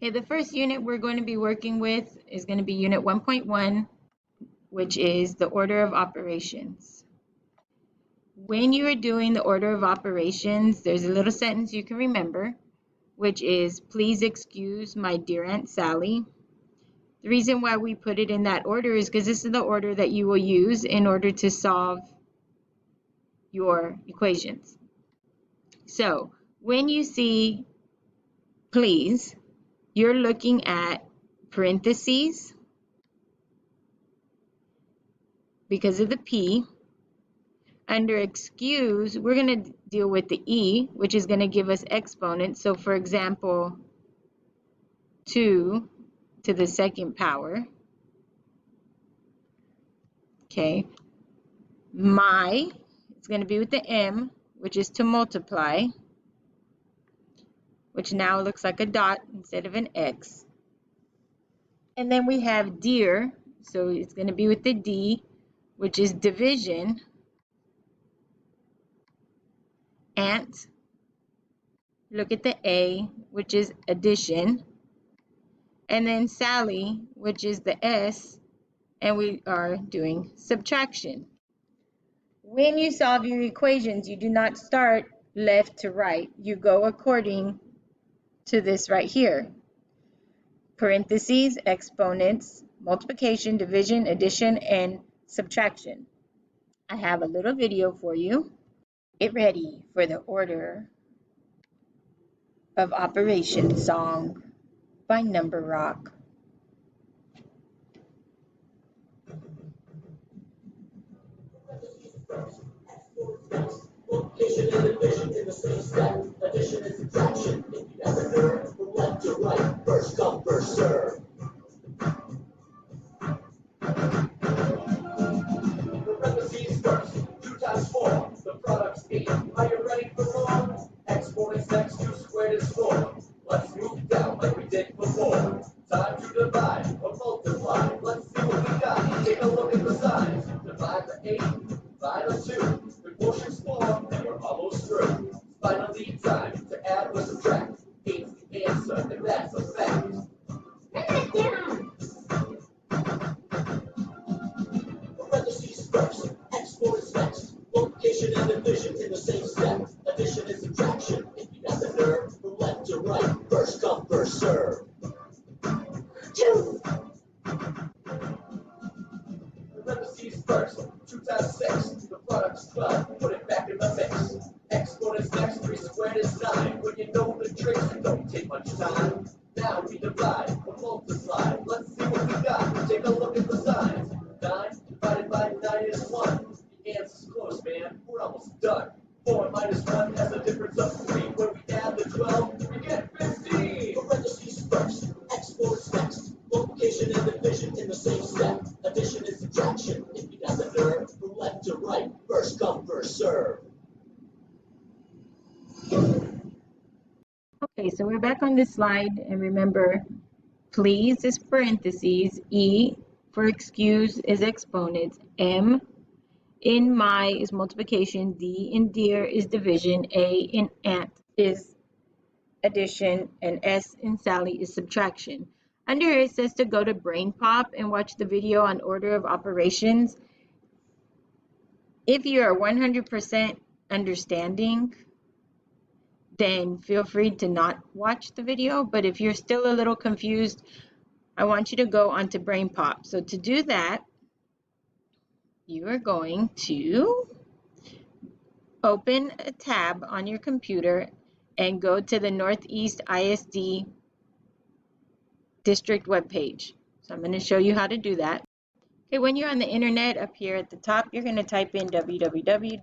Okay, the first unit we're going to be working with is going to be Unit 1.1, which is the order of operations. When you are doing the order of operations, there's a little sentence you can remember, which is, please excuse my dear Aunt Sally. The reason why we put it in that order is because this is the order that you will use in order to solve your equations. So when you see please, you're looking at parentheses because of the P. Under excuse, we're going to deal with the E, which is going to give us exponents. So for example, 2 to the second power. Okay. My, it's going to be with the M, which is to multiply, which now looks like a dot instead of an X. And then we have dear, so it's going to be with the D, which is division. Aunt, look at the A, which is addition. And then Sally, which is the S, and we are doing subtraction. When you solve your equations, you do not start left to right. You go according to this right here. Parentheses, exponents, multiplication, division, addition, and subtraction. I have a little video for you. Get ready for the order of operations song by Number Rock. Multiplication and division in the same step. Addition and subtraction. If you have a nerve, from left to right. First come, first serve. Parentheses first. 2 times 4. The product's 8. Are you ready for more? Exponents next. 2 squared is 4. Let's move down like we did before. Time to divide or multiply. Let's see what we got. Take a look at the signs. Divide the 8 by the 2. The quotient's 4 and we're almost through. Finally, time to add or subtract. 8's the answer, and that's a fact. Parentheses first, exponents next. Multiplication and division in the same step. Addition and subtraction. If you got the nerve, from left to right. First come, first serve. 2. Parentheses first, 2 times 6. The product's 12. Put it back in the mix. Exponents next. 3 squared is 9. When you know the tricks, it don't take much time. Now we divide or multiply. Let's see what we got. Take a look at the signs. 9 divided by 9 is 1. The answer's close, man. We're almost done. 4 minus 1 has a difference of 3. When we add the 12, we get 15. Parentheses first, exponents next. Multiplication and division in the same step. Addition and subtraction. If you got the nerve, from left to right. First come, first serve. Okay, so we're back on this slide, and remember, please is parentheses, E for excuse is exponents, M in my is multiplication, D in dear is division, A in aunt is addition, and S in Sally is subtraction. Under here it says to go to BrainPop and watch the video on order of operations. If you are 100% understanding, then feel free to not watch the video. But if you're still a little confused, I want you to go onto BrainPop. So to do that, you are going to open a tab on your computer and go to the Northeast ISD District webpage. So I'm going to show you how to do that. Okay, when you're on the internet, up here at the top, you're going to type in www.neisd.net.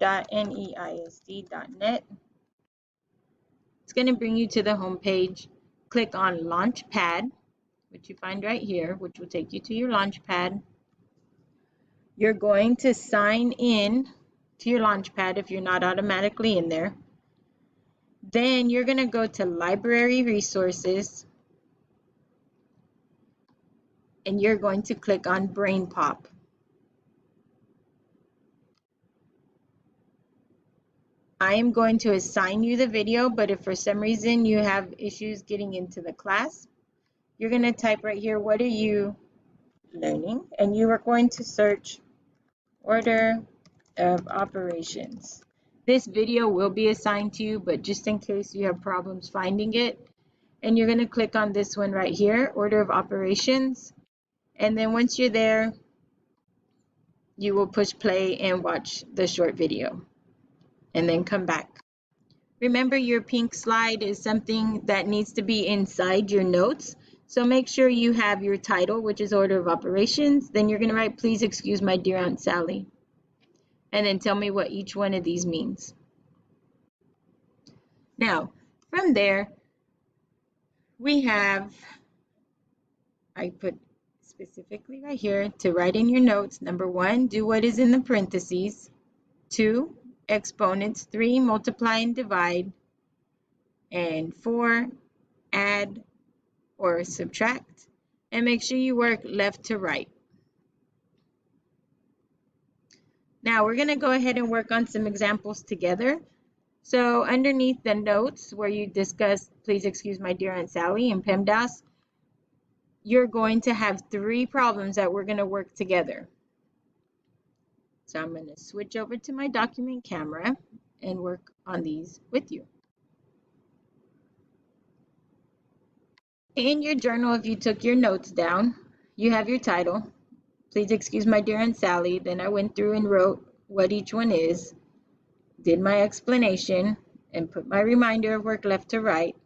It's going to bring you to the home page. Click on Launchpad, which you find right here, which will take you to your Launchpad. You're going to sign in to your Launchpad if you're not automatically in there. Then you're going to go to Library Resources, and you're going to click on BrainPop. I am going to assign you the video, but if for some reason you have issues getting into the class, you're going to type right here, what are you learning? And you are going to search order of operations. This video will be assigned to you, but just in case you have problems finding it, and you're going to click on this one right here, order of operations. And then once you're there, you will push play and watch the short video and then come back. Remember, your pink slide is something that needs to be inside your notes. So make sure you have your title, which is order of operations. Then you're going to write, please excuse my dear Aunt Sally. And then tell me what each one of these means. Now, from there, we have, I put specifically right here to write in your notes. Number 1, do what is in the parentheses. 2, exponents. 3, multiply and divide. And 4, add or subtract. And make sure you work left to right. Now we're going to go ahead and work on some examples together. So underneath the notes where you discuss, please excuse my dear Aunt Sally and PEMDAS, you're going to have 3 problems that we're going to work together. So I'm going to switch over to my document camera and work on these with you. In your journal, if you took your notes down, you have your title, please excuse my dear Aunt Sally. Then I went through and wrote what each one is, did my explanation, and put my reminder of work left to right.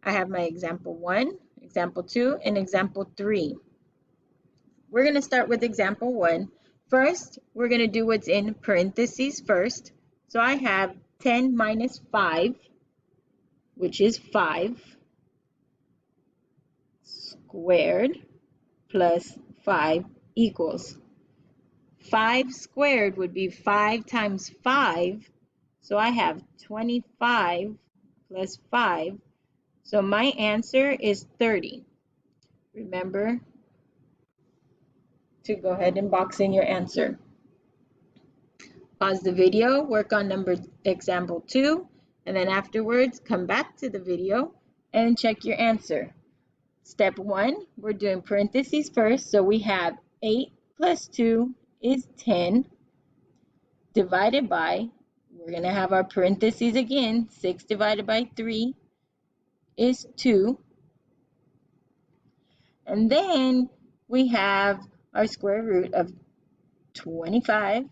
I have my example 1, example 2, and example 3. We're going to start with example 1. First, we're going to do what's in parentheses first. So I have 10 minus 5, which is 5, squared plus 5 equals. 5 squared would be 5 times 5. So I have 25 plus 5. So my answer is 30. Remember to go ahead and box in your answer. Pause the video, work on example 2, and then afterwards come back to the video and check your answer. Step 1, we're doing parentheses first, so we have 8 plus 2 is 10, divided by, we're going to have our parentheses again, 6 divided by 3 is 2, and then we have our square root of 25.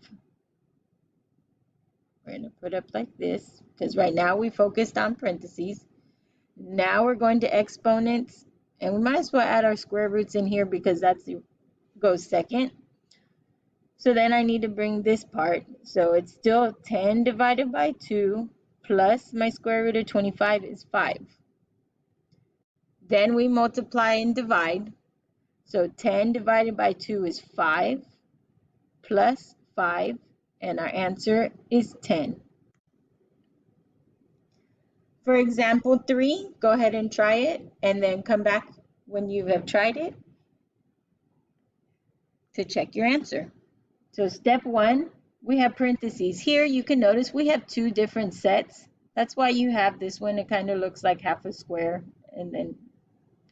We're going to put up like this, because right now we focused on parentheses. Now we're going to exponents, and we might as well add our square roots in here because that goes second. So then I need to bring this part. So it's still 10 divided by 2 plus my square root of 25 is 5. Then we multiply and divide. So 10 divided by 2 is 5 plus 5, and our answer is 10. For example 3, go ahead and try it, and then come back when you have tried it to check your answer. So step 1, we have parentheses. Here you can notice we have 2 different sets. That's why you have this one. It kind of looks like half a square and then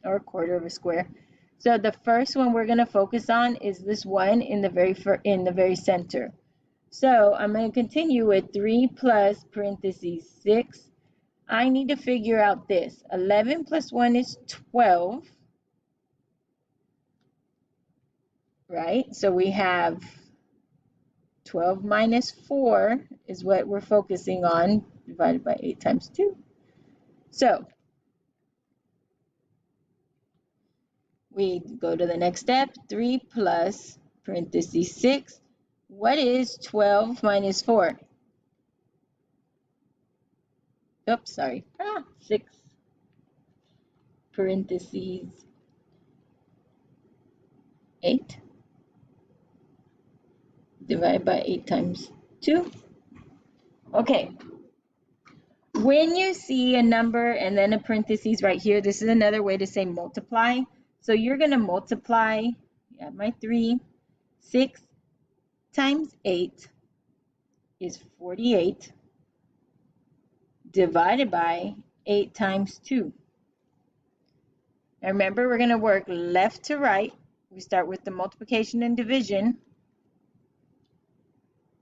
or a quarter of a square. So the first one we're going to focus on is this one in the very center. So I'm going to continue with 3 plus parentheses 6. I need to figure out this. 11 plus 1 is 12. Right? So we have 12 minus 4 is what we're focusing on, divided by 8 times 2. So we go to the next step, 3 plus parentheses 6. What is 12 minus 4? Oops, sorry. 6 parentheses 8 divided by 8 times 2. Okay. When you see a number and then a parentheses right here, this is another way to say multiply. So you're going to multiply, you have my 3, 6 times 8 is 48, divided by 8 times 2. Now remember, we're going to work left to right. We start with the multiplication and division.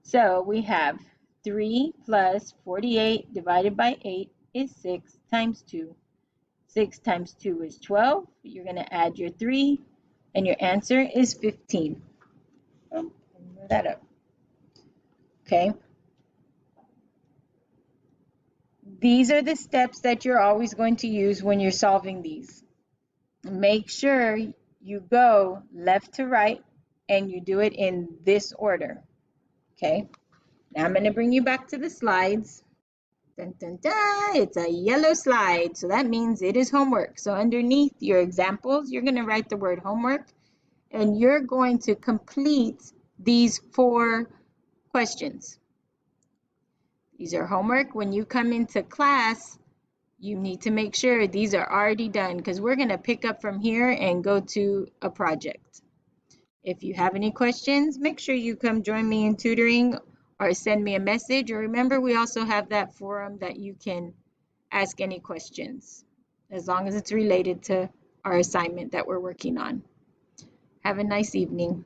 So we have 3 plus 48 divided by 8 is 6 times 2. 6 times 2 is 12. You're going to add your 3, and your answer is 15. Oh, move that up. Okay. These are the steps that you're always going to use when you're solving these. Make sure you go left to right and you do it in this order. Okay. Now I'm going to bring you back to the slides. Dun, dun, dun. It's a yellow slide, so that means it is homework. So underneath your examples, you're going to write the word homework, and you're going to complete these 4 questions. These are homework. When you come into class, you need to make sure these are already done, because we're going to pick up from here and go to a project. If you have any questions, make sure you come join me in tutoring or send me a message. Or remember, we also have that forum that you can ask any questions, as long as it's related to our assignment that we're working on. Have a nice evening.